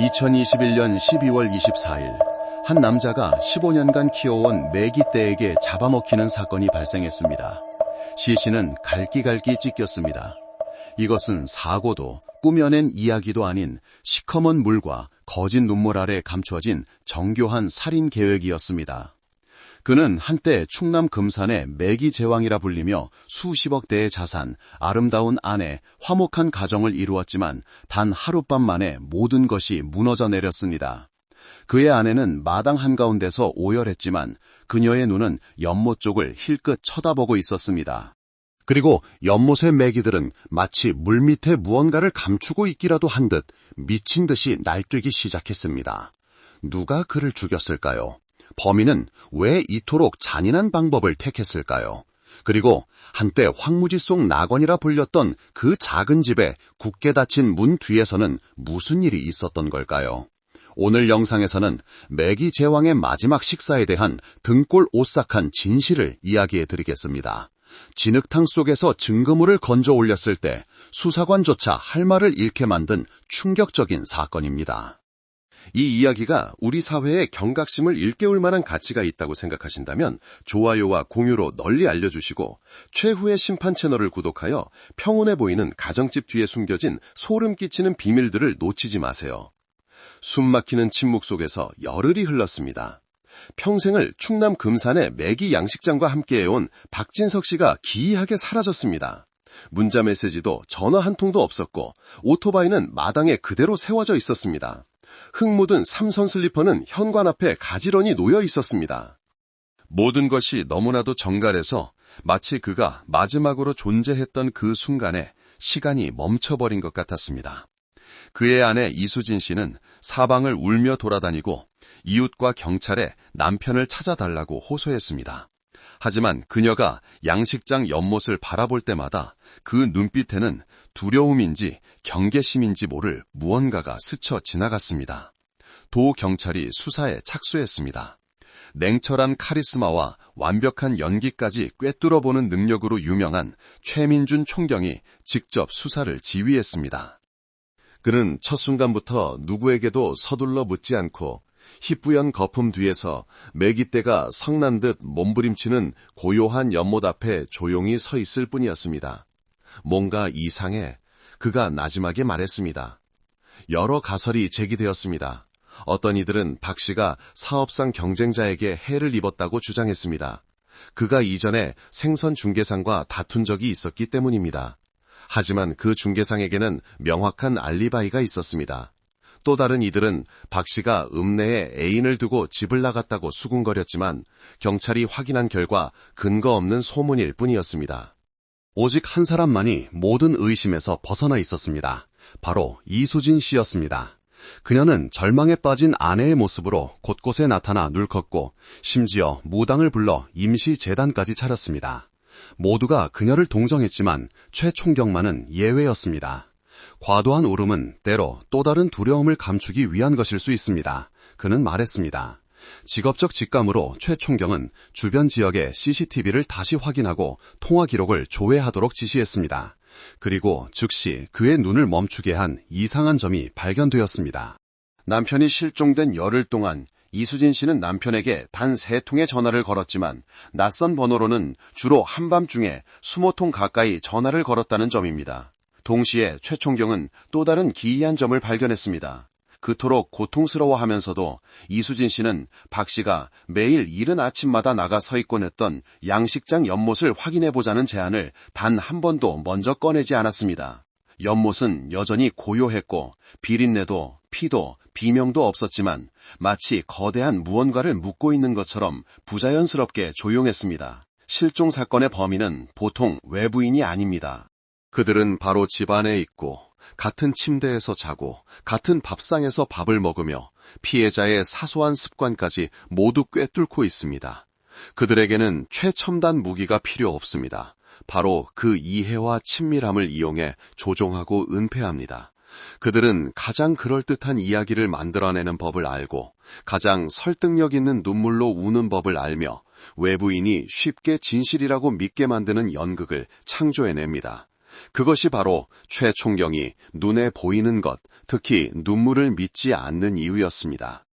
2021년 12월 24일, 한 남자가 15년간 키워온 메기떼에게 잡아먹히는 사건이 발생했습니다. 시 씨는 갈기갈기 찢겼습니다. 이것은 사고도 꾸며낸 이야기도 아닌 시커먼 물과 거짓 눈물 아래 감춰진 정교한 살인 계획이었습니다. 그는 한때 충남 금산의 메기제왕이라 불리며 수십억 대의 자산, 아름다운 아내, 화목한 가정을 이루었지만 단 하룻밤 만에 모든 것이 무너져 내렸습니다. 그의 아내는 마당 한가운데서 오열했지만 그녀의 눈은 연못 쪽을 힐끗 쳐다보고 있었습니다. 그리고 연못의 메기들은 마치 물밑에 무언가를 감추고 있기라도 한 듯 미친 듯이 날뛰기 시작했습니다. 누가 그를 죽였을까요? 범인은 왜 이토록 잔인한 방법을 택했을까요? 그리고 한때 황무지 속 낙원이라 불렸던 그 작은 집에 굳게 닫힌 문 뒤에서는 무슨 일이 있었던 걸까요? 오늘 영상에서는 메기 제왕의 마지막 식사에 대한 등골 오싹한 진실을 이야기해 드리겠습니다. 진흙탕 속에서 증거물을 건져 올렸을 때 수사관조차 할 말을 잃게 만든 충격적인 사건입니다. 이 이야기가 우리 사회의 경각심을 일깨울 만한 가치가 있다고 생각하신다면 좋아요와 공유로 널리 알려주시고 최후의 심판 채널을 구독하여 평온해 보이는 가정집 뒤에 숨겨진 소름 끼치는 비밀들을 놓치지 마세요. 숨막히는 침묵 속에서 열흘이 흘렀습니다. 평생을 충남 금산의 메기 양식장과 함께해온 박진석 씨가 기이하게 사라졌습니다. 문자 메시지도 전화 한 통도 없었고 오토바이는 마당에 그대로 세워져 있었습니다. 흙 묻은 삼선 슬리퍼는 현관 앞에 가지런히 놓여 있었습니다. 모든 것이 너무나도 정갈해서 마치 그가 마지막으로 존재했던 그 순간에 시간이 멈춰버린 것 같았습니다. 그의 아내 이수진 씨는 사방을 울며 돌아다니고 이웃과 경찰에 남편을 찾아달라고 호소했습니다. 하지만 그녀가 양식장 연못을 바라볼 때마다 그 눈빛에는 두려움인지 경계심인지 모를 무언가가 스쳐 지나갔습니다. 도 경찰이 수사에 착수했습니다. 냉철한 카리스마와 완벽한 연기까지 꿰뚫어보는 능력으로 유명한 최민준 총경이 직접 수사를 지휘했습니다. 그는 첫 순간부터 누구에게도 서둘러 묻지 않고 희뿌연 거품 뒤에서 메기떼가 성난 듯 몸부림치는 고요한 연못 앞에 조용히 서 있을 뿐이었습니다. 뭔가 이상해 그가 나지막에 말했습니다. 여러 가설이 제기되었습니다. 어떤 이들은 박 씨가 사업상 경쟁자에게 해를 입었다고 주장했습니다. 그가 이전에 생선 중개상과 다툰 적이 있었기 때문입니다. 하지만 그 중개상에게는 명확한 알리바이가 있었습니다. 또 다른 이들은 박 씨가 읍내에 애인을 두고 집을 나갔다고 수군거렸지만 경찰이 확인한 결과 근거 없는 소문일 뿐이었습니다. 오직 한 사람만이 모든 의심에서 벗어나 있었습니다. 바로 이수진 씨였습니다. 그녀는 절망에 빠진 아내의 모습으로 곳곳에 나타나 눌컸고 심지어 무당을 불러 임시 재단까지 차렸습니다. 모두가 그녀를 동정했지만 최 총경만은 예외였습니다. 과도한 울음은 때로 또 다른 두려움을 감추기 위한 것일 수 있습니다. 그는 말했습니다. 직업적 직감으로 최 총경은 주변 지역의 CCTV를 다시 확인하고 통화 기록을 조회하도록 지시했습니다. 그리고 즉시 그의 눈을 멈추게 한 이상한 점이 발견되었습니다. 남편이 실종된 열흘 동안 이수진 씨는 남편에게 단 3통의 전화를 걸었지만 낯선 번호로는 주로 한밤중에 20통 가까이 전화를 걸었다는 점입니다. 동시에 최 총경은 또 다른 기이한 점을 발견했습니다. 그토록 고통스러워하면서도 이수진 씨는 박 씨가 매일 이른 아침마다 나가 서 있곤 했던 양식장 연못을 확인해보자는 제안을 단 한 번도 먼저 꺼내지 않았습니다. 연못은 여전히 고요했고 비린내도 피도 비명도 없었지만 마치 거대한 무언가를 묻고 있는 것처럼 부자연스럽게 조용했습니다. 실종 사건의 범인은 보통 외부인이 아닙니다. 그들은 바로 집안에 있고 같은 침대에서 자고 같은 밥상에서 밥을 먹으며 피해자의 사소한 습관까지 모두 꿰뚫고 있습니다. 그들에게는 최첨단 무기가 필요 없습니다. 바로 그 이해와 친밀함을 이용해 조종하고 은폐합니다. 그들은 가장 그럴듯한 이야기를 만들어내는 법을 알고 가장 설득력 있는 눈물로 우는 법을 알며 외부인이 쉽게 진실이라고 믿게 만드는 연극을 창조해냅니다. 그것이 바로 최 총경이 눈에 보이는 것, 특히 눈물을 믿지 않는 이유였습니다.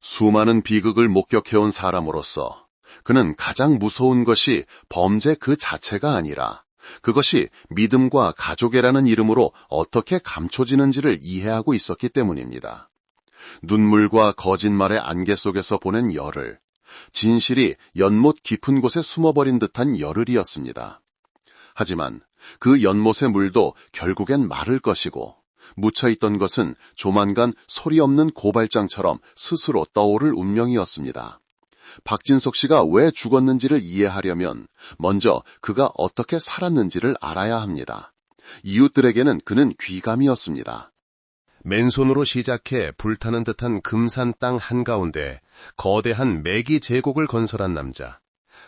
수많은 비극을 목격해온 사람으로서 그는 가장 무서운 것이 범죄 그 자체가 아니라 그것이 믿음과 가족애라는 이름으로 어떻게 감춰지는지를 이해하고 있었기 때문입니다. 눈물과 거짓말의 안개 속에서 보낸 열흘, 진실이 연못 깊은 곳에 숨어버린 듯한 열흘이었습니다. 하지만 그 연못의 물도 결국엔 마를 것이고 묻혀있던 것은 조만간 소리 없는 고발장처럼 스스로 떠오를 운명이었습니다. 박진석 씨가 왜 죽었는지를 이해하려면 먼저 그가 어떻게 살았는지를 알아야 합니다. 이웃들에게는 그는 귀감이었습니다. 맨손으로 시작해 불타는 듯한 금산 땅 한가운데 거대한 매기 제국을 건설한 남자.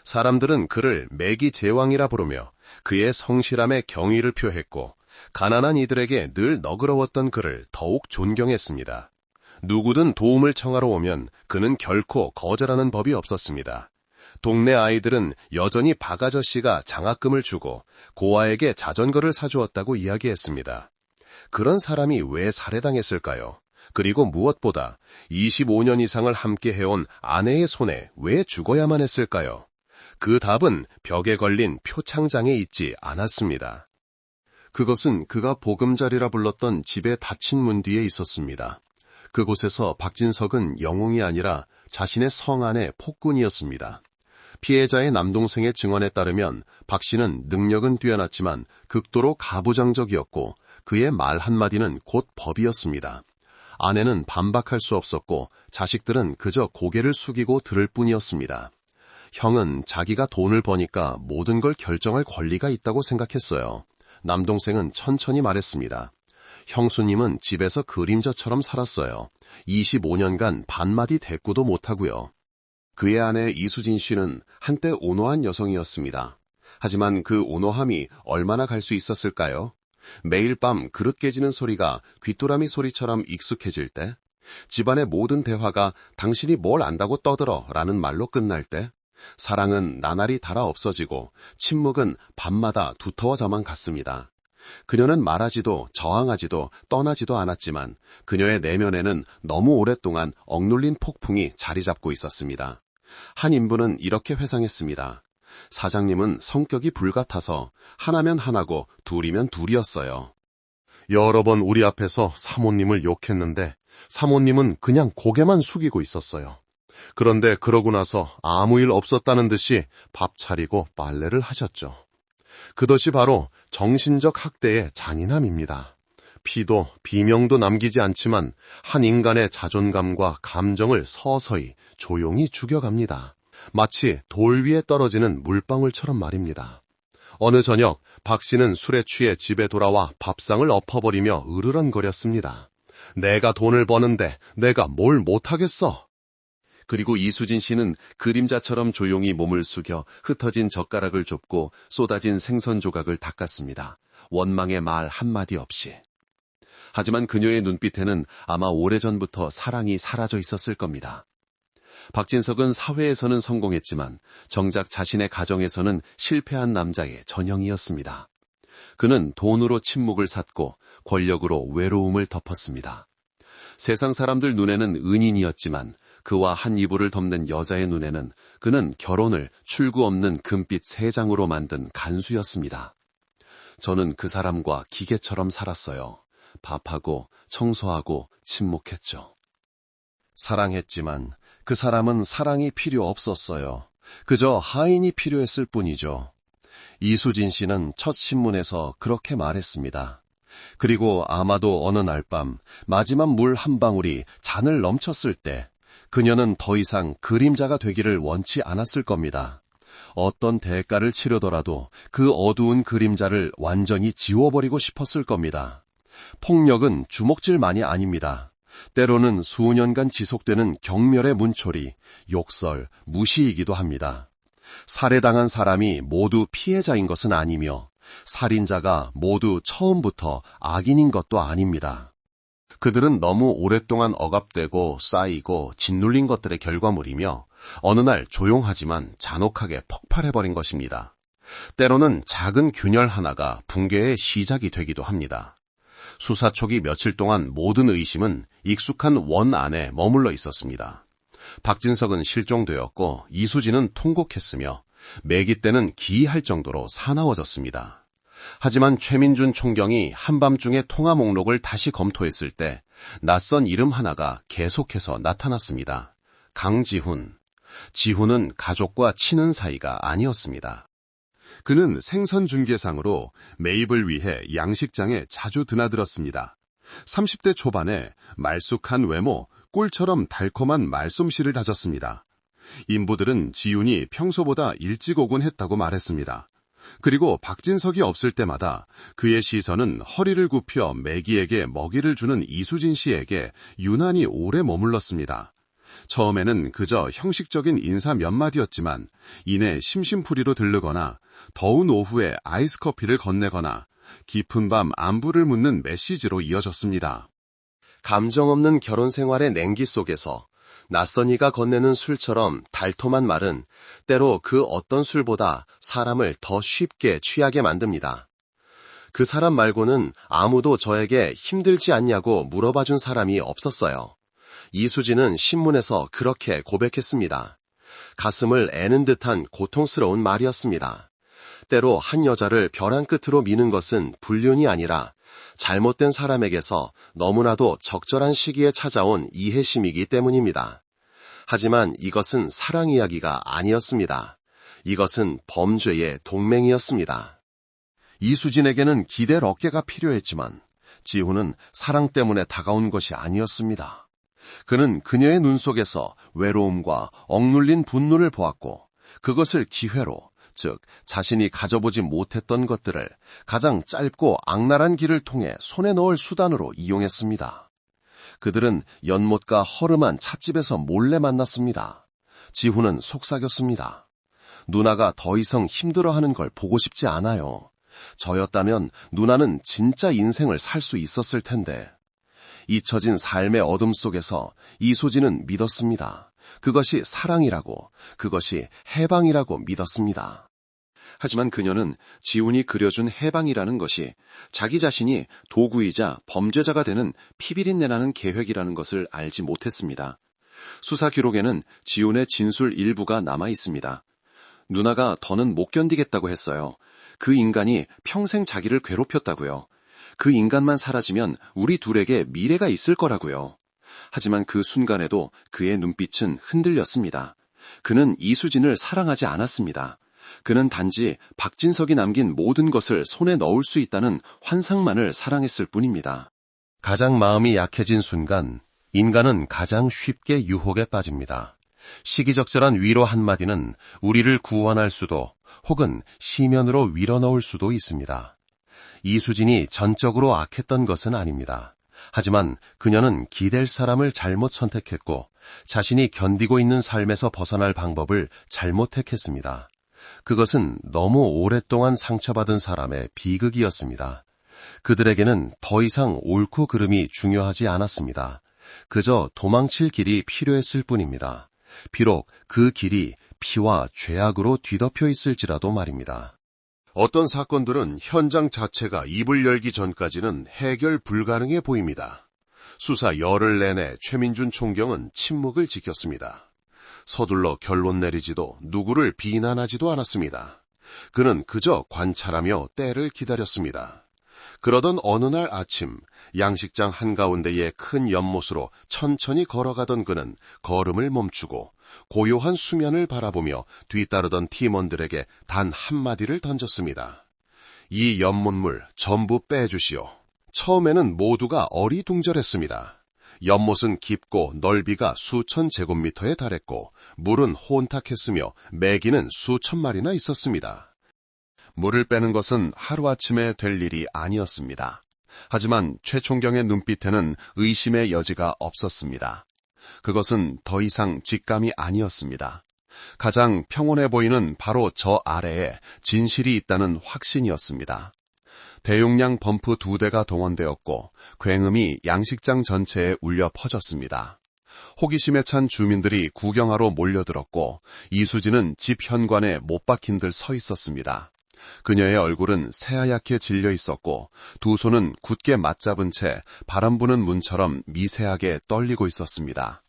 사람들은 그를 매기 제왕이라 부르며 그의 성실함에 경의를 표했고 가난한 이들에게 늘 너그러웠던 그를 더욱 존경했습니다. 누구든 도움을 청하러 오면 그는 결코 거절하는 법이 없었습니다. 동네 아이들은 여전히 박 아저씨가 장학금을 주고 고아에게 자전거를 사주었다고 이야기했습니다. 그런 사람이 왜 살해당했을까요? 그리고 무엇보다 25년 이상을 함께 해온 아내의 손에 왜 죽어야만 했을까요? 그 답은 벽에 걸린 표창장에 있지 않았습니다. 그것은 그가 보금자리라 불렀던 집의 닫힌 문 뒤에 있었습니다. 그곳에서 박진석은 영웅이 아니라 자신의 성 안의 폭군이었습니다. 피해자의 남동생의 증언에 따르면 박 씨는 능력은 뛰어났지만 극도로 가부장적이었고 그의 말 한마디는 곧 법이었습니다. 아내는 반박할 수 없었고 자식들은 그저 고개를 숙이고 들을 뿐이었습니다. 형은 자기가 돈을 버니까 모든 걸 결정할 권리가 있다고 생각했어요. 남동생은 천천히 말했습니다. 형수님은 집에서 그림자처럼 살았어요. 25년간 반마디 대꾸도 못하고요. 그의 아내 이수진 씨는 한때 온화한 여성이었습니다. 하지만 그 온화함이 얼마나 갈 수 있었을까요? 매일 밤 그릇 깨지는 소리가 귀뚜라미 소리처럼 익숙해질 때, 집안의 모든 대화가 당신이 뭘 안다고 떠들어 라는 말로 끝날 때, 사랑은 나날이 닳아 없어지고 침묵은 밤마다 두터워져만 갔습니다. 그녀는 말하지도 저항하지도 떠나지도 않았지만 그녀의 내면에는 너무 오랫동안 억눌린 폭풍이 자리 잡고 있었습니다. 한 인부는 이렇게 회상했습니다. 사장님은 성격이 불같아서 하나면 하나고 둘이면 둘이었어요. 여러 번 우리 앞에서 사모님을 욕했는데 사모님은 그냥 고개만 숙이고 있었어요. 그런데 그러고 나서 아무 일 없었다는 듯이 밥 차리고 빨래를 하셨죠. 그것이 바로 정신적 학대의 잔인함입니다. 피도 비명도 남기지 않지만 한 인간의 자존감과 감정을 서서히 조용히 죽여갑니다. 마치 돌 위에 떨어지는 물방울처럼 말입니다. 어느 저녁 박 씨는 술에 취해 집에 돌아와 밥상을 엎어버리며 으르렁거렸습니다. 내가 돈을 버는데 내가 뭘 못하겠어. 그리고 이수진 씨는 그림자처럼 조용히 몸을 숙여 흩어진 젓가락을 줍고 쏟아진 생선 조각을 닦았습니다. 원망의 말 한마디 없이. 하지만 그녀의 눈빛에는 아마 오래전부터 사랑이 사라져 있었을 겁니다. 박진석은 사회에서는 성공했지만 정작 자신의 가정에서는 실패한 남자의 전형이었습니다. 그는 돈으로 침묵을 샀고 권력으로 외로움을 덮었습니다. 세상 사람들 눈에는 은인이었지만 그와 한 이불을 덮는 여자의 눈에는 그는 결혼을 출구 없는 금빛 3장으로 만든 간수였습니다. 저는 그 사람과 기계처럼 살았어요. 밥하고 청소하고 침묵했죠. 사랑했지만 그 사람은 사랑이 필요 없었어요. 그저 하인이 필요했을 뿐이죠. 이수진 씨는 첫 신문에서 그렇게 말했습니다. 그리고 아마도 어느 날 밤 마지막 물 한 방울이 잔을 넘쳤을 때 그녀는 더 이상 그림자가 되기를 원치 않았을 겁니다. 어떤 대가를 치르더라도 그 어두운 그림자를 완전히 지워버리고 싶었을 겁니다. 폭력은 주먹질만이 아닙니다. 때로는 수년간 지속되는 경멸의 문초리, 욕설, 무시이기도 합니다. 살해당한 사람이 모두 피해자인 것은 아니며 살인자가 모두 처음부터 악인인 것도 아닙니다. 그들은 너무 오랫동안 억압되고 쌓이고 짓눌린 것들의 결과물이며 어느 날 조용하지만 잔혹하게 폭발해버린 것입니다. 때로는 작은 균열 하나가 붕괴의 시작이 되기도 합니다. 수사 초기 며칠 동안 모든 의심은 익숙한 원 안에 머물러 있었습니다. 박진석은 실종되었고 이수진은 통곡했으며 매기 때는 기이할 정도로 사나워졌습니다. 하지만 최민준 총경이 한밤중에 통화 목록을 다시 검토했을 때 낯선 이름 하나가 계속해서 나타났습니다. 강지훈. 지훈은 가족과 친한 사이가 아니었습니다. 그는 생선 중개상으로 매입을 위해 양식장에 자주 드나들었습니다. 30대 초반에 말쑥한 외모, 꿀처럼 달콤한 말솜씨를 다졌습니다. 인부들은 지훈이 평소보다 일찍 오곤 했다고 말했습니다. 그리고 박진석이 없을 때마다 그의 시선은 허리를 굽혀 매기에게 먹이를 주는 이수진 씨에게 유난히 오래 머물렀습니다. 처음에는 그저 형식적인 인사 몇 마디였지만 이내 심심풀이로 들르거나 더운 오후에 아이스 커피를 건네거나 깊은 밤 안부를 묻는 메시지로 이어졌습니다. 감정 없는 결혼 생활의 냉기 속에서 낯선이가 건네는 술처럼 달콤한 말은 때로 그 어떤 술보다 사람을 더 쉽게 취하게 만듭니다. 그 사람 말고는 아무도 저에게 힘들지 않냐고 물어봐준 사람이 없었어요. 이수진은 신문에서 그렇게 고백했습니다. 가슴을 애는 듯한 고통스러운 말이었습니다. 때로 한 여자를 벼랑 끝으로 미는 것은 불륜이 아니라 잘못된 사람에게서 너무나도 적절한 시기에 찾아온 이해심이기 때문입니다. 하지만 이것은 사랑 이야기가 아니었습니다. 이것은 범죄의 동맹이었습니다. 이수진에게는 기댈 어깨가 필요했지만 지훈은 사랑 때문에 다가온 것이 아니었습니다. 그는 그녀의 눈 속에서 외로움과 억눌린 분노를 보았고 그것을 기회로, 즉 자신이 가져보지 못했던 것들을 가장 짧고 악랄한 길을 통해 손에 넣을 수단으로 이용했습니다. 그들은 연못가 허름한 찻집에서 몰래 만났습니다. 지훈은 속삭였습니다. 누나가 더 이상 힘들어하는 걸 보고 싶지 않아요. 저였다면 누나는 진짜 인생을 살 수 있었을 텐데. 잊혀진 삶의 어둠 속에서 이수진은 믿었습니다. 그것이 사랑이라고, 그것이 해방이라고 믿었습니다. 하지만 그녀는 지훈이 그려준 해방이라는 것이 자기 자신이 도구이자 범죄자가 되는 피비린내나는 계획이라는 것을 알지 못했습니다. 수사 기록에는 지훈의 진술 일부가 남아 있습니다. 누나가 더는 못 견디겠다고 했어요. 그 인간이 평생 자기를 괴롭혔다고요. 그 인간만 사라지면 우리 둘에게 미래가 있을 거라고요. 하지만 그 순간에도 그의 눈빛은 흔들렸습니다. 그는 이수진을 사랑하지 않았습니다. 그는 단지 박진석이 남긴 모든 것을 손에 넣을 수 있다는 환상만을 사랑했을 뿐입니다. 가장 마음이 약해진 순간 인간은 가장 쉽게 유혹에 빠집니다. 시기적절한 위로 한마디는 우리를 구원할 수도 혹은 시면으로 밀어넣을 수도 있습니다. 이수진이 전적으로 악했던 것은 아닙니다. 하지만 그녀는 기댈 사람을 잘못 선택했고 자신이 견디고 있는 삶에서 벗어날 방법을 잘못 택했습니다. 그것은 너무 오랫동안 상처받은 사람의 비극이었습니다. 그들에게는 더 이상 옳고 그름이 중요하지 않았습니다. 그저 도망칠 길이 필요했을 뿐입니다. 비록 그 길이 피와 죄악으로 뒤덮여 있을지라도 말입니다. 어떤 사건들은 현장 자체가 입을 열기 전까지는 해결 불가능해 보입니다. 수사 열흘 내내 최민준 총경은 침묵을 지켰습니다. 서둘러 결론 내리지도 누구를 비난하지도 않았습니다. 그는 그저 관찰하며 때를 기다렸습니다. 그러던 어느 날 아침 양식장 한가운데의 큰 연못으로 천천히 걸어가던 그는 걸음을 멈추고 고요한 수면을 바라보며 뒤따르던 팀원들에게 단 한마디를 던졌습니다. 이 연못물 전부 빼주시오. 처음에는 모두가 어리둥절했습니다. 연못은 깊고 넓이가 수천 제곱미터에 달했고 물은 혼탁했으며 메기는 수천 마리나 있었습니다. 물을 빼는 것은 하루아침에 될 일이 아니었습니다. 하지만 최 총경의 눈빛에는 의심의 여지가 없었습니다. 그것은 더 이상 직감이 아니었습니다. 가장 평온해 보이는 바로 저 아래에 진실이 있다는 확신이었습니다. 대용량 펌프 2대가 동원되었고 굉음이 양식장 전체에 울려 퍼졌습니다. 호기심에 찬 주민들이 구경하러 몰려들었고 이수진은 집 현관에 못 박힌 듯 서 있었습니다. 그녀의 얼굴은 새하얗게 질려 있었고 두 손은 굳게 맞잡은 채 바람 부는 문처럼 미세하게 떨리고 있었습니다.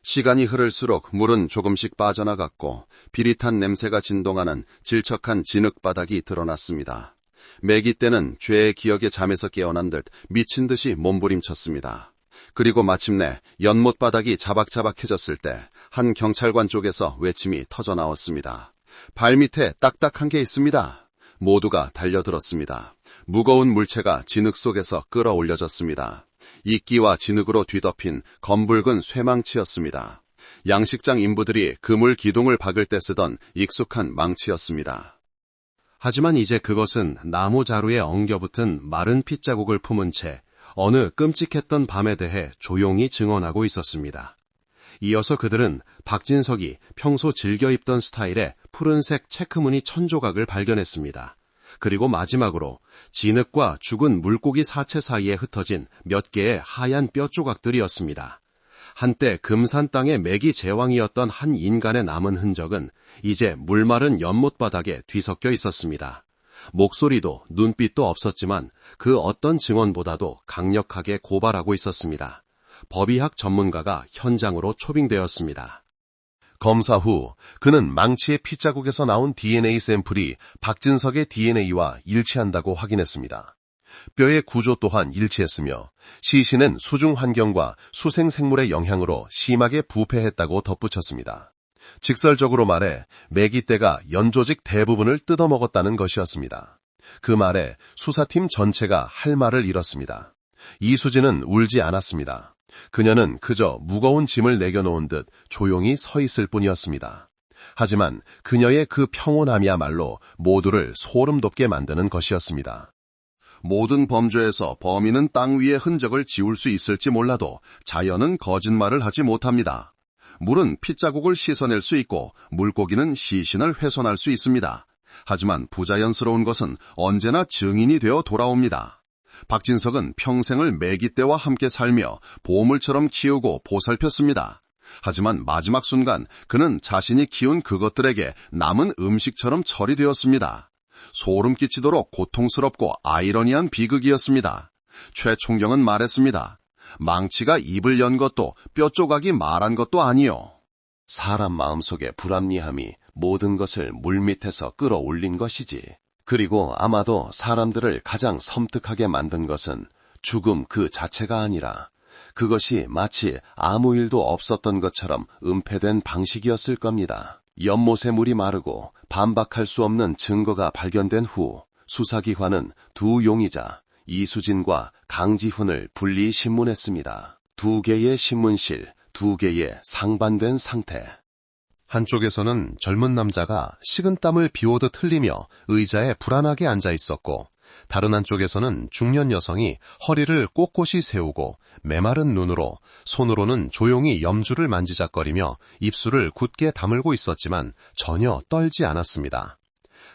시간이 흐를수록 물은 조금씩 빠져나갔고 비릿한 냄새가 진동하는 질척한 진흙바닥이 드러났습니다. 매기떼는 죄의 기억에 잠에서 깨어난 듯 미친 듯이 몸부림쳤습니다. 그리고 마침내 연못 바닥이 자박자박해졌을 때 한 경찰관 쪽에서 외침이 터져나왔습니다. 발밑에 딱딱한 게 있습니다. 모두가 달려들었습니다. 무거운 물체가 진흙 속에서 끌어올려졌습니다. 이끼와 진흙으로 뒤덮인 검붉은 쇠망치였습니다. 양식장 인부들이 그물 기둥을 박을 때 쓰던 익숙한 망치였습니다. 하지만 이제 그것은 나무 자루에 엉겨붙은 마른 핏자국을 품은 채 어느 끔찍했던 밤에 대해 조용히 증언하고 있었습니다. 이어서 그들은 박진석이 평소 즐겨 입던 스타일의 푸른색 체크무늬 천조각을 발견했습니다. 그리고 마지막으로 진흙과 죽은 물고기 사체 사이에 흩어진 몇 개의 하얀 뼈 조각들이었습니다. 한때 금산 땅의 매기 제왕이었던 한 인간의 남은 흔적은 이제 물마른 연못 바닥에 뒤섞여 있었습니다. 목소리도 눈빛도 없었지만 그 어떤 증언보다도 강력하게 고발하고 있었습니다. 법의학 전문가가 현장으로 초빙되었습니다. 검사 후 그는 망치의 핏자국에서 나온 DNA 샘플이 박진석의 DNA와 일치한다고 확인했습니다. 뼈의 구조 또한 일치했으며 시신은 수중 환경과 수생 생물의 영향으로 심하게 부패했다고 덧붙였습니다. 직설적으로 말해 매기떼가 연조직 대부분을 뜯어먹었다는 것이었습니다. 그 말에 수사팀 전체가 할 말을 잃었습니다. 이수진은 울지 않았습니다. 그녀는 그저 무거운 짐을 내겨놓은 듯 조용히 서 있을 뿐이었습니다. 하지만 그녀의 그 평온함이야말로 모두를 소름 돋게 만드는 것이었습니다. 모든 범죄에서 범인은 땅 위의 흔적을 지울 수 있을지 몰라도 자연은 거짓말을 하지 못합니다. 물은 핏자국을 씻어낼 수 있고 물고기는 시신을 훼손할 수 있습니다. 하지만 부자연스러운 것은 언제나 증인이 되어 돌아옵니다. 박진석은 평생을 매기떼와 함께 살며 보물처럼 키우고 보살폈습니다. 하지만 마지막 순간 그는 자신이 키운 그것들에게 남은 음식처럼 처리되었습니다. 소름 끼치도록 고통스럽고 아이러니한 비극이었습니다. 최 총경은 말했습니다. 망치가 입을 연 것도 뼈 조각이 말한 것도 아니요. 사람 마음속의 불합리함이 모든 것을 물밑에서 끌어올린 것이지. 그리고 아마도 사람들을 가장 섬뜩하게 만든 것은 죽음 그 자체가 아니라 그것이 마치 아무 일도 없었던 것처럼 은폐된 방식이었을 겁니다. 연못의 물이 마르고 반박할 수 없는 증거가 발견된 후 수사기관은 두 용의자 이수진과 강지훈을 분리 신문했습니다. 두 개의 신문실, 두 개의 상반된 상태. 한쪽에서는 젊은 남자가 식은땀을 비오듯 흘리며 의자에 불안하게 앉아 있었고, 다른 한쪽에서는 중년 여성이 허리를 꼿꼿이 세우고 메마른 눈으로 손으로는 조용히 염주를 만지작거리며 입술을 굳게 다물고 있었지만 전혀 떨지 않았습니다.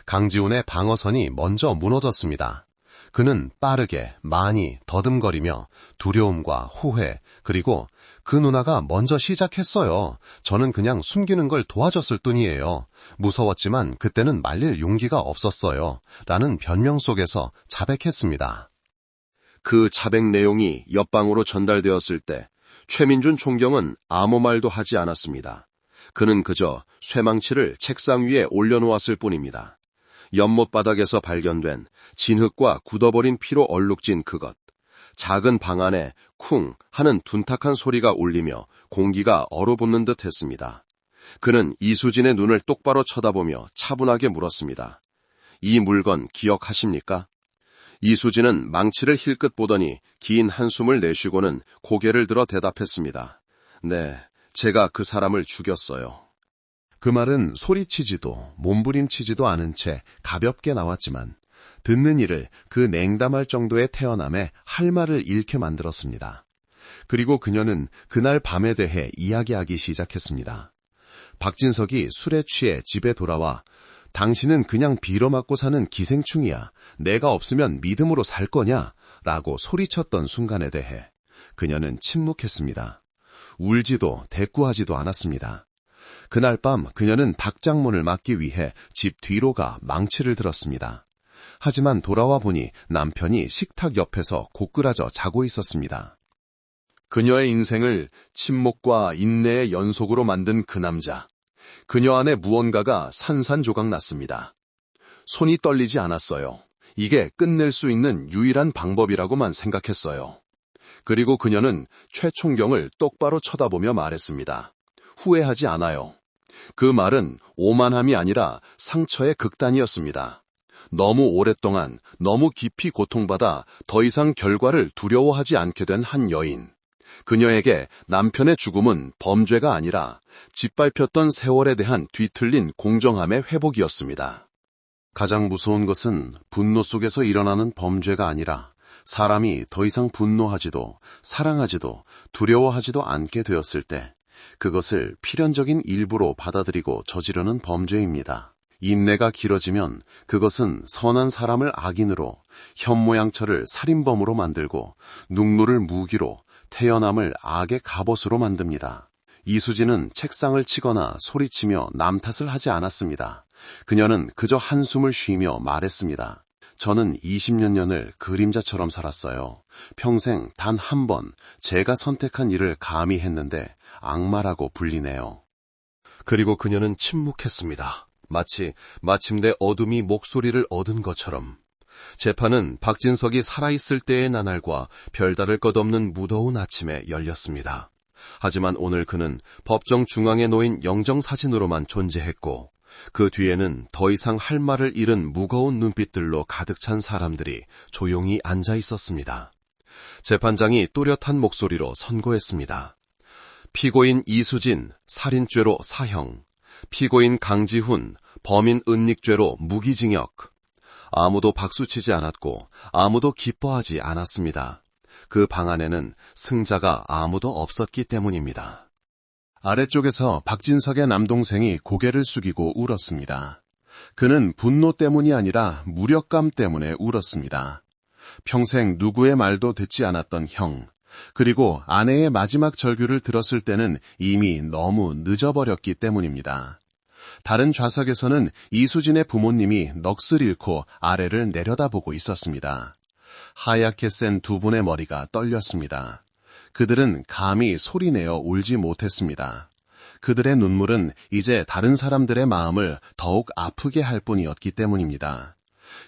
강지훈의 방어선이 먼저 무너졌습니다. 그는 빠르게 많이 더듬거리며 두려움과 후회 그리고 그 누나가 먼저 시작했어요. 저는 그냥 숨기는 걸 도와줬을 뿐이에요. 무서웠지만 그때는 말릴 용기가 없었어요. 라는 변명 속에서 자백했습니다. 그 자백 내용이 옆방으로 전달되었을 때 최민준 총경은 아무 말도 하지 않았습니다. 그는 그저 쇠망치를 책상 위에 올려놓았을 뿐입니다. 연못 바닥에서 발견된 진흙과 굳어버린 피로 얼룩진 그것. 작은 방 안에 쿵 하는 둔탁한 소리가 울리며 공기가 얼어붙는 듯 했습니다. 그는 이수진의 눈을 똑바로 쳐다보며 차분하게 물었습니다. 이 물건 기억하십니까? 이수진은 망치를 힐끗 보더니 긴 한숨을 내쉬고는 고개를 들어 대답했습니다. 네, 제가 그 사람을 죽였어요. 그 말은 소리치지도 몸부림치지도 않은 채 가볍게 나왔지만 듣는 이를 그 냉담할 정도의 태어남에 할 말을 잃게 만들었습니다. 그리고 그녀는 그날 밤에 대해 이야기하기 시작했습니다. 박진석이 술에 취해 집에 돌아와 당신은 그냥 빌어맞고 사는 기생충이야. 내가 없으면 믿음으로 살 거냐? 라고 소리쳤던 순간에 대해 그녀는 침묵했습니다. 울지도 대꾸하지도 않았습니다. 그날 밤 그녀는 닭장문을 막기 위해 집 뒤로 가 망치를 들었습니다. 하지만 돌아와 보니 남편이 식탁 옆에서 고꾸라져 자고 있었습니다. 그녀의 인생을 침묵과 인내의 연속으로 만든 그 남자. 그녀 안에 무언가가 산산조각 났습니다. 손이 떨리지 않았어요. 이게 끝낼 수 있는 유일한 방법이라고만 생각했어요. 그리고 그녀는 최총경을 똑바로 쳐다보며 말했습니다. 후회하지 않아요. 그 말은 오만함이 아니라 상처의 극단이었습니다. 너무 오랫동안 너무 깊이 고통받아 더 이상 결과를 두려워하지 않게 된 한 여인. 그녀에게 남편의 죽음은 범죄가 아니라 짓밟혔던 세월에 대한 뒤틀린 공정함의 회복이었습니다. 가장 무서운 것은 분노 속에서 일어나는 범죄가 아니라 사람이 더 이상 분노하지도 사랑하지도 두려워하지도 않게 되었을 때 그것을 필연적인 일부로 받아들이고 저지르는 범죄입니다. 인내가 길어지면 그것은 선한 사람을 악인으로, 현모양처를 살인범으로 만들고 눈물을 무기로, 태어남을 악의 갑옷으로 만듭니다. 이수진은 책상을 치거나 소리치며 남 탓을 하지 않았습니다. 그녀는 그저 한숨을 쉬며 말했습니다. 저는 20년을 그림자처럼 살았어요. 평생 단 한 번 제가 선택한 일을 감히 했는데 악마라고 불리네요. 그리고 그녀는 침묵했습니다. 마치 마침내 어둠이 목소리를 얻은 것처럼. 재판은 박진석이 살아있을 때의 나날과 별다를 것 없는 무더운 아침에 열렸습니다. 하지만 오늘 그는 법정 중앙에 놓인 영정사진으로만 존재했고 그 뒤에는 더 이상 할 말을 잃은 무거운 눈빛들로 가득 찬 사람들이 조용히 앉아 있었습니다. 재판장이 또렷한 목소리로 선고했습니다. 피고인 이수진, 살인죄로 사형. 피고인 강지훈, 범인 은닉죄로 무기징역. 아무도 박수치지 않았고 아무도 기뻐하지 않았습니다. 그 방 안에는 승자가 아무도 없었기 때문입니다. 아래쪽에서 박진석의 남동생이 고개를 숙이고 울었습니다. 그는 분노 때문이 아니라 무력감 때문에 울었습니다. 평생 누구의 말도 듣지 않았던 형, 그리고 아내의 마지막 절규를 들었을 때는 이미 너무 늦어버렸기 때문입니다. 다른 좌석에서는 이수진의 부모님이 넋을 잃고 아래를 내려다보고 있었습니다. 하얗게 센 두 분의 머리가 떨렸습니다. 그들은 감히 소리내어 울지 못했습니다. 그들의 눈물은 이제 다른 사람들의 마음을 더욱 아프게 할 뿐이었기 때문입니다.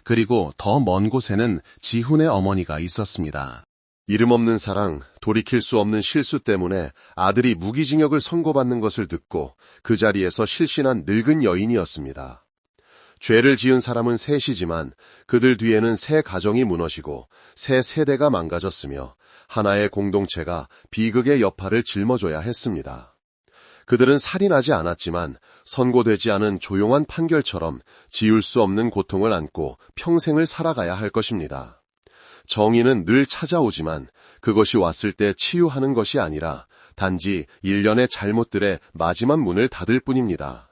그리고 더 먼 곳에는 지훈의 어머니가 있었습니다. 이름 없는 사랑, 돌이킬 수 없는 실수 때문에 아들이 무기징역을 선고받는 것을 듣고 그 자리에서 실신한 늙은 여인이었습니다. 죄를 지은 사람은 셋이지만 그들 뒤에는 새 가정이 무너지고 새 세대가 망가졌으며 하나의 공동체가 비극의 여파를 짊어져야 했습니다. 그들은 살인하지 않았지만 선고되지 않은 조용한 판결처럼 지울 수 없는 고통을 안고 평생을 살아가야 할 것입니다. 정의는 늘 찾아오지만 그것이 왔을 때 치유하는 것이 아니라 단지 일련의 잘못들의 마지막 문을 닫을 뿐입니다.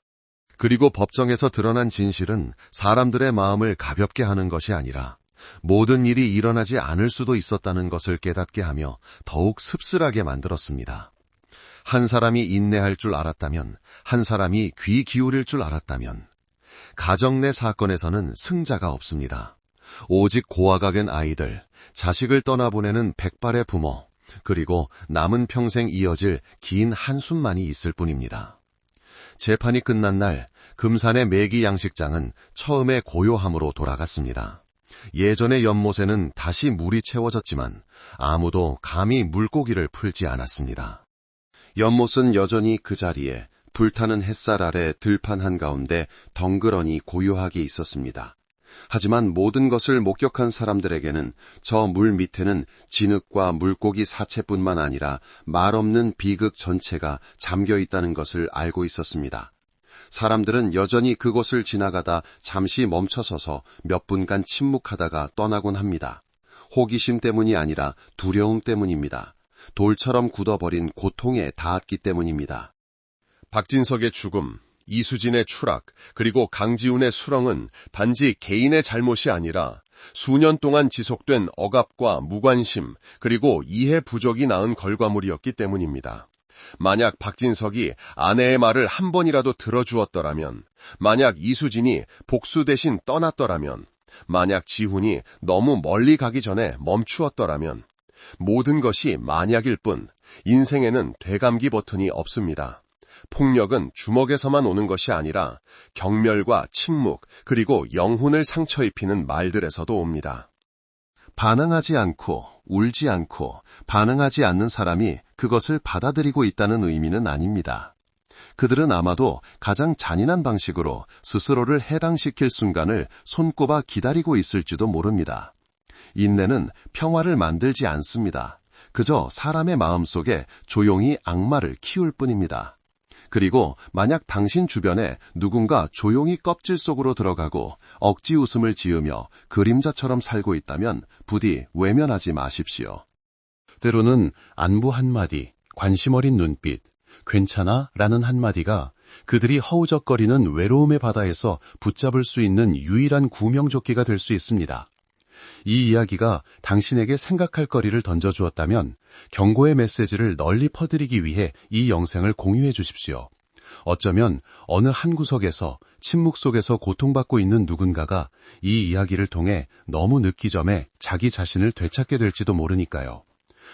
그리고 법정에서 드러난 진실은 사람들의 마음을 가볍게 하는 것이 아니라 모든 일이 일어나지 않을 수도 있었다는 것을 깨닫게 하며 더욱 씁쓸하게 만들었습니다. 한 사람이 인내할 줄 알았다면, 한 사람이 귀 기울일 줄 알았다면, 가정 내 사건에서는 승자가 없습니다. 오직 고아가 된 아이들, 자식을 떠나보내는 백발의 부모, 그리고 남은 평생 이어질 긴 한숨만이 있을 뿐입니다. 재판이 끝난 날 금산의 매기 양식장은 처음에 고요함으로 돌아갔습니다. 예전의 연못에는 다시 물이 채워졌지만 아무도 감히 물고기를 풀지 않았습니다. 연못은 여전히 그 자리에 불타는 햇살 아래 들판 한가운데 덩그러니 고요하게 있었습니다. 하지만 모든 것을 목격한 사람들에게는 저 물 밑에는 진흙과 물고기 사체뿐만 아니라 말없는 비극 전체가 잠겨 있다는 것을 알고 있었습니다. 사람들은 여전히 그곳을 지나가다 잠시 멈춰서서 몇 분간 침묵하다가 떠나곤 합니다. 호기심 때문이 아니라 두려움 때문입니다. 돌처럼 굳어버린 고통에 닿았기 때문입니다. 박진석의 죽음, 이수진의 추락, 그리고 강지훈의 수렁은 단지 개인의 잘못이 아니라 수년 동안 지속된 억압과 무관심, 그리고 이해 부족이 낳은 결과물이었기 때문입니다. 만약 박진석이 아내의 말을 한 번이라도 들어주었더라면, 만약 이수진이 복수 대신 떠났더라면, 만약 지훈이 너무 멀리 가기 전에 멈추었더라면, 모든 것이 만약일 뿐 인생에는 되감기 버튼이 없습니다. 폭력은 주먹에서만 오는 것이 아니라 경멸과 침묵 그리고 영혼을 상처 입히는 말들에서도 옵니다. 반항하지 않고 울지 않고 반응하지 않는 사람이 그것을 받아들이고 있다는 의미는 아닙니다. 그들은 아마도 가장 잔인한 방식으로 스스로를 해당시킬 순간을 손꼽아 기다리고 있을지도 모릅니다. 인내는 평화를 만들지 않습니다. 그저 사람의 마음속에 조용히 악마를 키울 뿐입니다. 그리고 만약 당신 주변에 누군가 조용히 껍질 속으로 들어가고 억지 웃음을 지으며 그림자처럼 살고 있다면 부디 외면하지 마십시오. 때로는 안부 한마디, 관심 어린 눈빛, 괜찮아? 라는 한마디가 그들이 허우적거리는 외로움의 바다에서 붙잡을 수 있는 유일한 구명조끼가 될 수 있습니다. 이 이야기가 당신에게 생각할 거리를 던져주었다면 경고의 메시지를 널리 퍼뜨리기 위해 이 영상을 공유해 주십시오. 어쩌면 어느 한 구석에서 침묵 속에서 고통받고 있는 누군가가 이 이야기를 통해 너무 늦기 전에 자기 자신을 되찾게 될지도 모르니까요.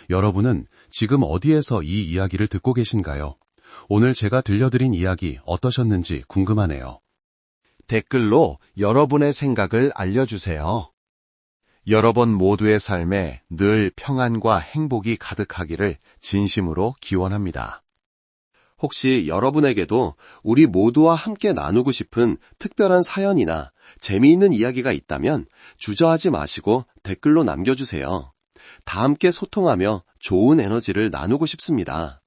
여러분은 지금 어디에서 이 이야기를 듣고 계신가요? 오늘 제가 들려드린 이야기 어떠셨는지 궁금하네요. 댓글로 여러분의 생각을 알려주세요. 여러분 모두의 삶에 늘 평안과 행복이 가득하기를 진심으로 기원합니다. 혹시 여러분에게도 우리 모두와 함께 나누고 싶은 특별한 사연이나 재미있는 이야기가 있다면 주저하지 마시고 댓글로 남겨주세요. 다 함께 소통하며 좋은 에너지를 나누고 싶습니다.